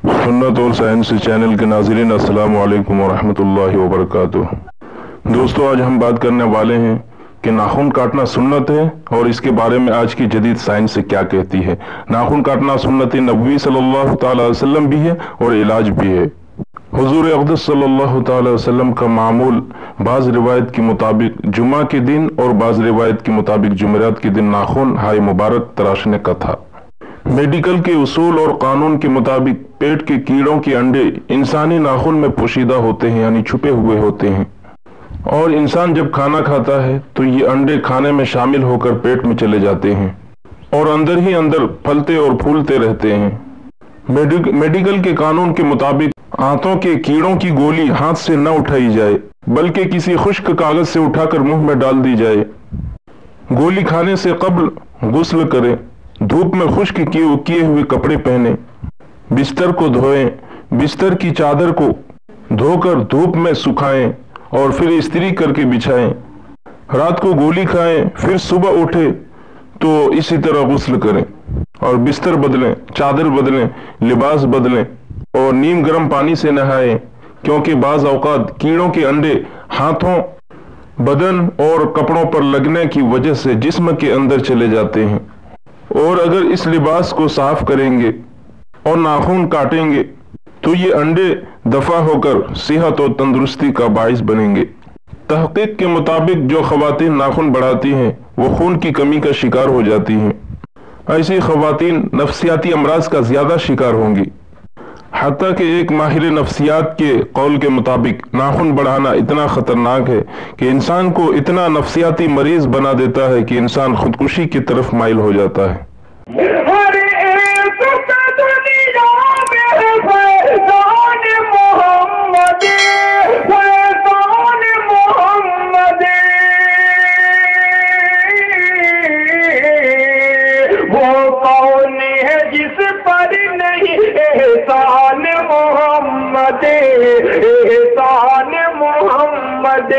सुन्नत और science channel के नाज़रीन अस्सलामु अलैकुम वरहमतुल्लाहि वबरकातुह। दोस्तों, आज हम बात करने वाले हैं कि नाखून काटना सुन्नत है और इसके बारे में आज की जदीद साइंस क्या कहती है। नाखून काटना सुन्नत नबवी सल्लल्लाहु तआला अलैहि वसल्लम भी है और इलाज भी है। हुजूर अक़दस सल्लल्लाहु तआला अलैहि वसल्लम का मामूल बाज़ रिवायत के मुताबिक जुमा के दिन और बाज़ रिवायत के मुताबिक जुमेरात के दिन नाखून हाय मुबारक तराशने का था। मेडिकल के उसूल और कानून के मुताबिक पेट के कीड़ों के अंडे इंसानी नाखून में पोशीदा होते हैं, यानी छुपे हुए होते हैं, और इंसान जब खाना खाता है तो ये अंडे खाने में शामिल होकर पेट में चले जाते हैं और अंदर ही अंदर फलते और फूलते रहते हैं। मेडिकल के कानून के मुताबिक आंतों के कीड़ों की गोली हाथ से न उठाई जाए, बल्कि किसी खुश्क कागज से उठाकर मुंह में डाल दी जाए। गोली खाने से कब्ल गुस्ल करें, धूप में खुश्क किए हुए कपड़े पहने, बिस्तर को धोएं, बिस्तर की चादर को धोकर धूप में सुखाएं और फिर इस्त्री करके बिछाएं। रात को गोली खाएं, फिर सुबह उठे तो इसी तरह गुस्ल करें और बिस्तर बदलें, चादर बदलें, लिबास बदलें और नीम गर्म पानी से नहाएं, क्योंकि बाज औकात कीड़ों के अंडे हाथों, बदन और कपड़ों पर लगने की वजह से जिस्म के अंदर चले जाते हैं। और अगर इस लिबास को साफ करेंगे और नाखून काटेंगे तो ये अंडे दफा होकर सेहत और तंदुरुस्ती का बाइस बनेंगे। तहकीक के मुताबिक जो खवातीन नाखून बढ़ाती हैं वो खून की कमी का शिकार हो जाती हैं। ऐसी खवातीन नफ्सियाती अमराज का ज्यादा शिकार होंगी। हत्ता कि एक माहिर नफ्सियात के कौल के मुताबिक नाखून बढ़ाना इतना खतरनाक है कि इंसान को इतना नफ्सियाती मरीज बना देता है कि इंसान खुदकुशी की तरफ माइल हो जाता है। जिस पर नहीं एहसान मोहम्मद, एहसान मोहम्मद।